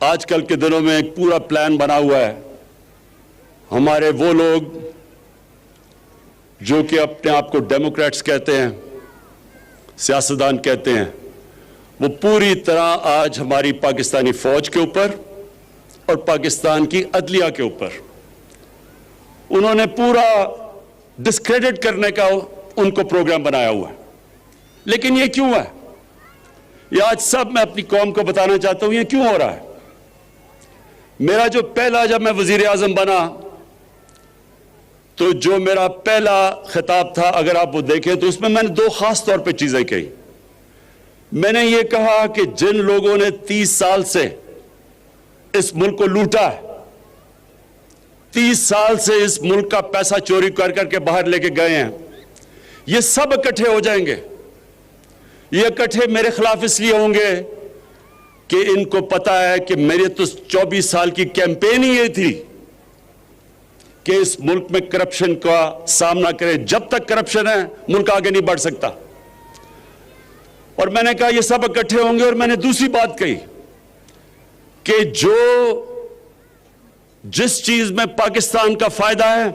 آج کل کے دنوں میں ایک پورا پلان بنا ہوا ہے. ہمارے وہ لوگ جو کہ اپنے آپ کو ڈیموکریٹس کہتے ہیں, سیاستدان کہتے ہیں, وہ پوری طرح آج ہماری پاکستانی فوج کے اوپر اور پاکستان کی عدلیہ کے اوپر انہوں نے پورا ڈسکریڈٹ کرنے کا ان کو پروگرام بنایا ہوا ہے. لیکن یہ کیوں ہے؟ یہ آج سب میں اپنی قوم کو بتانا چاہتا ہوں یہ کیوں ہو رہا ہے. میرا جو پہلا جب میں وزیر اعظم بنا تو جو میرا پہلا خطاب تھا, اگر آپ وہ دیکھیں تو اس میں نے دو خاص طور پہ چیزیں کہی. میں نے یہ کہا کہ جن لوگوں نے 30 سال سے اس ملک کو لوٹا ہے, 30 سال سے اس ملک کا پیسہ چوری کر کر کے باہر لے کے گئے ہیں, یہ سب اکٹھے ہو جائیں گے. یہ اکٹھے میرے خلاف اس لیے ہوں گے کہ ان کو پتا ہے کہ میری تو 24 سال کی کیمپین ہی یہ تھی کہ اس ملک میں کرپشن کا سامنا کرے. جب تک کرپشن ہے ملک آگے نہیں بڑھ سکتا. اور میں نے کہا یہ سب اکٹھے ہوں گے. اور میں نے دوسری بات کہی کہ جس چیز میں پاکستان کا فائدہ ہے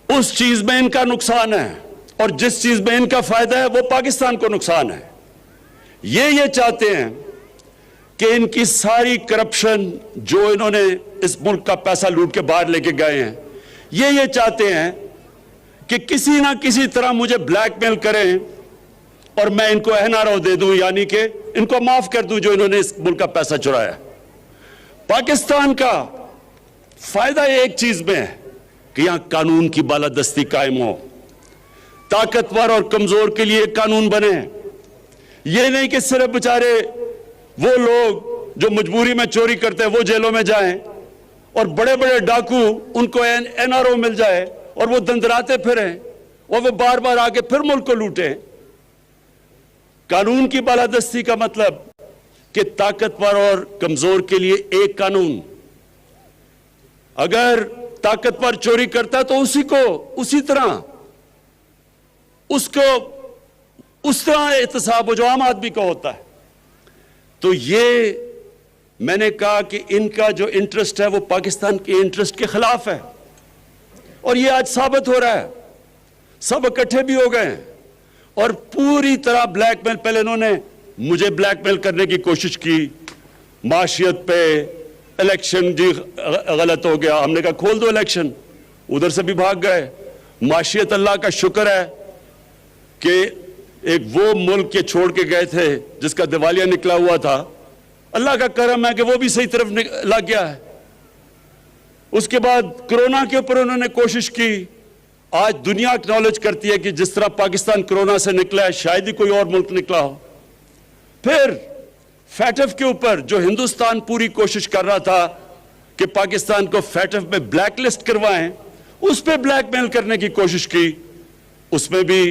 اس چیز میں ان کا نقصان ہے, اور جس چیز میں ان کا فائدہ ہے وہ پاکستان کو نقصان ہے. یہ چاہتے ہیں کہ ان کی ساری کرپشن جو انہوں نے اس ملک کا پیسہ لوٹ کے باہر لے کے گئے ہیں, یہ چاہتے ہیں کہ کسی نہ کسی طرح مجھے بلیک میل کریں اور میں ان کو NRO دے دوں, یعنی کہ ان کو معاف کر دوں جو انہوں نے اس ملک کا پیسہ چرایا. پاکستان کا فائدہ ایک چیز میں ہے کہ یہاں قانون کی بالادستی قائم ہو, طاقتور اور کمزور کے لیے ایک قانون بنے. یہ نہیں کہ صرف بیچارے وہ لوگ جو مجبوری میں چوری کرتے ہیں وہ جیلوں میں جائیں اور بڑے بڑے ڈاکو ان کو NRO مل جائے اور وہ دندراتے پھریں اور وہ بار بار آگے پھر ملک کو لوٹیں. قانون کی بالادستی کا مطلب کہ طاقتور اور کمزور کے لیے ایک قانون. اگر طاقتور چوری کرتا ہے تو اسی طرح احتساب ہو جو عام آدمی کا ہوتا ہے. تو یہ میں نے کہا کہ ان کا جو انٹرسٹ ہے وہ پاکستان کے انٹرسٹ کے خلاف ہے, اور یہ آج ثابت ہو رہا ہے. سب اکٹھے بھی ہو گئے ہیں اور پوری طرح بلیک میل. پہلے انہوں نے مجھے بلیک میل کرنے کی کوشش کی معاشیت پہ, الیکشن جی غلط ہو گیا, ہم نے کہا کھول دو الیکشن, ادھر سے بھی بھاگ گئے. معاشیت اللہ کا شکر ہے کہ ایک وہ ملک کے چھوڑ کے گئے تھے جس کا دیوالیہ نکلا ہوا تھا, اللہ کا کرم ہے کہ وہ بھی صحیح طرف لگ گیا ہے. اس کے بعد کرونا کے اوپر انہوں نے کوشش کی. آج دنیا اکنالج کرتی ہے کہ جس طرح پاکستان کرونا سے نکلا ہے شاید ہی کوئی اور ملک نکلا ہو. پھر فیٹف کے اوپر جو ہندوستان پوری کوشش کر رہا تھا کہ پاکستان کو فیٹف میں بلیک لسٹ کروائیں, اس پہ بلیک میل کرنے کی کوشش کی, اس میں بھی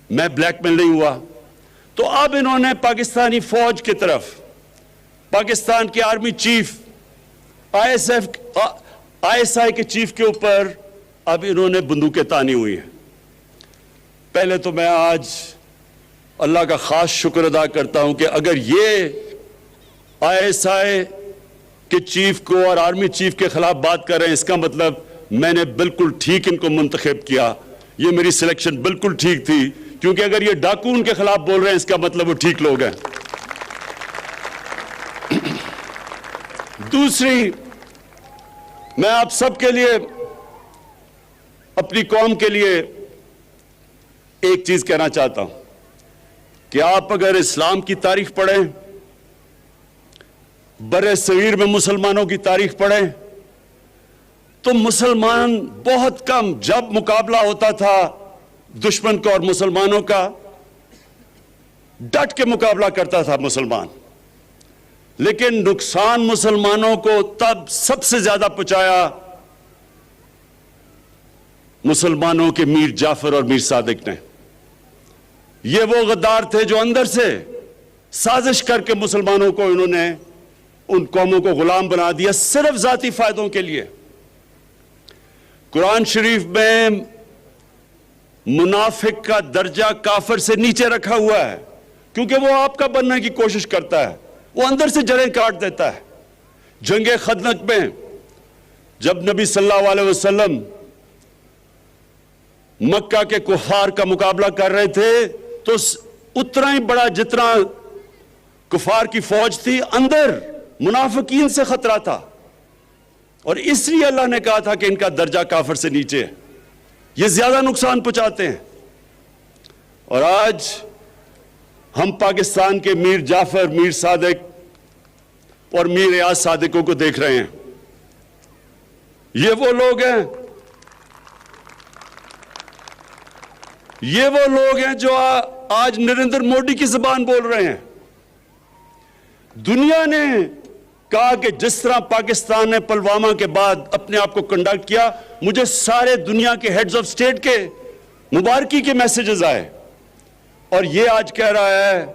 میں بلیک میل نہیں ہوا. تو اب انہوں نے پاکستانی فوج کی طرف, پاکستان کے آرمی چیف, ISI کے چیف کے اوپر اب انہوں نے بندوقیں تانی ہوئی ہیں. پہلے تو میں آج اللہ کا خاص شکر ادا کرتا ہوں کہ اگر یہ ISI کے چیف کو اور آرمی چیف کے خلاف بات کر رہے ہیں, اس کا مطلب میں نے بالکل ٹھیک ان کو منتخب کیا. یہ میری سلیکشن بالکل ٹھیک تھی, کیونکہ اگر یہ ڈاکو ان کے خلاف بول رہے ہیں اس کا مطلب وہ ٹھیک لوگ ہیں. دوسری, میں آپ سب کے لیے, اپنی قوم کے لیے ایک چیز کہنا چاہتا ہوں کہ آپ اگر اسلام کی تاریخ پڑھیں, بر صغیر میں مسلمانوں کی تاریخ پڑھیں, تو مسلمان بہت کم, جب مقابلہ ہوتا تھا دشمن کا اور مسلمانوں کا, ڈٹ کے مقابلہ کرتا تھا مسلمان. لیکن نقصان مسلمانوں کو تب سب سے زیادہ پہنچایا مسلمانوں کے میر جعفر اور میر صادق نے. یہ وہ غدار تھے جو اندر سے سازش کر کے مسلمانوں کو انہوں نے, ان قوموں کو غلام بنا دیا صرف ذاتی فائدوں کے لیے. قرآن شریف میں منافق کا درجہ کافر سے نیچے رکھا ہوا ہے. کیونکہ وہ آپ کا بننے کی کوشش کرتا ہے, وہ اندر سے جڑیں کاٹ دیتا ہے. جنگ خندق میں جب نبی صلی اللہ علیہ وسلم مکہ کے کفار کا مقابلہ کر رہے تھے تو اتنا ہی بڑا جتنا کفار کی فوج تھی, اندر منافقین سے خطرہ تھا, اور اس لیے اللہ نے کہا تھا کہ ان کا درجہ کافر سے نیچے ہے, یہ زیادہ نقصان پہنچاتے ہیں. اور آج ہم پاکستان کے میر جعفر, میر صادق اور میر ریاض صادقوں کو دیکھ رہے ہیں. یہ وہ لوگ ہیں جو آج نریندر مودی کی زبان بول رہے ہیں. دنیا نے کہا کہ جس طرح پاکستان نے پلوامہ کے بعد اپنے آپ کو کنڈکٹ کیا, مجھے سارے دنیا کے ہیڈز آف سٹیٹ کے مبارکی کے میسیجز آئے, اور یہ آج کہہ رہا ہے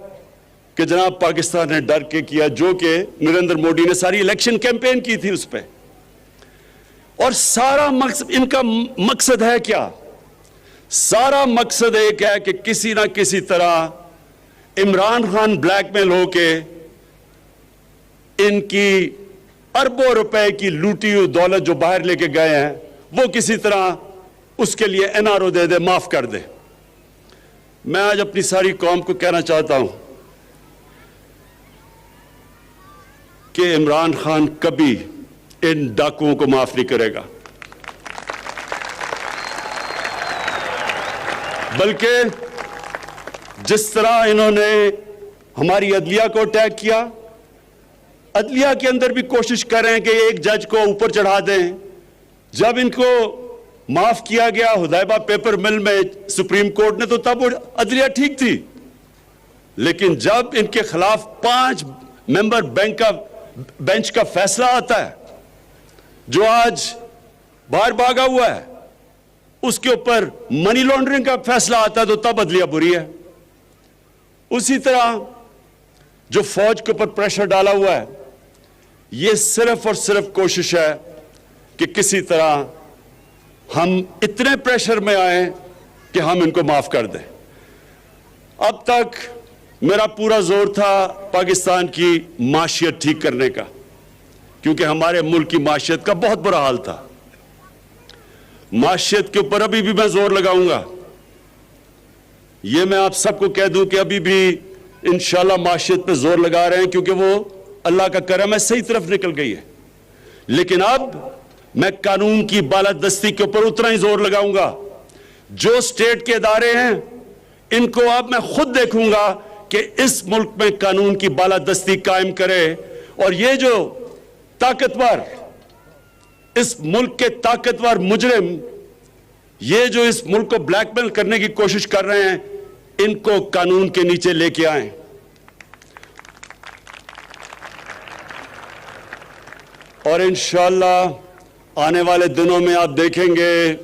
کہ جناب پاکستان نے ڈر کے کیا, جو کہ نریندر مودی نے ساری الیکشن کیمپین کی تھی اس پہ. اور سارا مقصد, ان کا مقصد ہے کیا؟ سارا مقصد ایک ہے کہ کسی نہ کسی طرح عمران خان بلیک میل ہو کے ان کی اربوں روپے کی لوٹی ہوئی دولت جو باہر لے کے گئے ہیں وہ کسی طرح اس کے لیے NRO دے دے, معاف کر دے. میں آج اپنی ساری قوم کو کہنا چاہتا ہوں کہ عمران خان کبھی ان ڈاکوؤں کو معاف نہیں کرے گا, بلکہ جس طرح انہوں نے ہماری عدلیہ کو اٹیک کیا, عدلیہ کے اندر بھی کوشش کریں کہ ایک جج کو اوپر چڑھا دیں. جب ان کو معاف کیا گیا حدیبہ پیپر مل میں سپریم کورٹ نے, تو تب وہ عدلیہ ٹھیک تھی, لیکن جب ان کے خلاف 5 ممبر بینچ کا فیصلہ آتا ہے جو آج باہر بھاگا ہوا ہے, اس کے اوپر منی لانڈرنگ کا فیصلہ آتا ہے, تو تب عدلیہ بری ہے. اسی طرح جو فوج کے اوپر پریشر ڈالا ہوا ہے, یہ صرف اور صرف کوشش ہے کہ کسی طرح ہم اتنے پریشر میں آئیں کہ ہم ان کو معاف کر دیں. اب تک میرا پورا زور تھا پاکستان کی معیشت ٹھیک کرنے کا, کیونکہ ہمارے ملک کی معیشت کا بہت برا حال تھا. معیشت کے اوپر ابھی بھی میں زور لگاؤں گا. یہ میں آپ سب کو کہہ دوں کہ ابھی بھی انشاءاللہ معیشت پہ زور لگا رہے ہیں, کیونکہ وہ اللہ کا کرم ہے صحیح طرف نکل گئی ہے. لیکن اب میں قانون کی بالادستی کے اوپر اتنا ہی زور لگاؤں گا. جو سٹیٹ کے ادارے ہیں ان کو اب میں خود دیکھوں گا کہ اس ملک میں قانون کی بالادستی قائم کرے, اور یہ جو طاقتور, اس ملک کے طاقتور مجرم, یہ جو اس ملک کو بلیک میل کرنے کی کوشش کر رہے ہیں, ان کو قانون کے نیچے لے کے آئیں. اور انشاءاللہ آنے والے دنوں میں آپ دیکھیں گے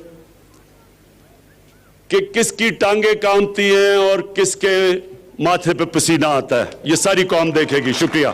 کہ کس کی ٹانگیں کامتی ہیں اور کس کے ماتھے پہ پسینہ آتا ہے. یہ ساری قوم دیکھے گی. شکریہ.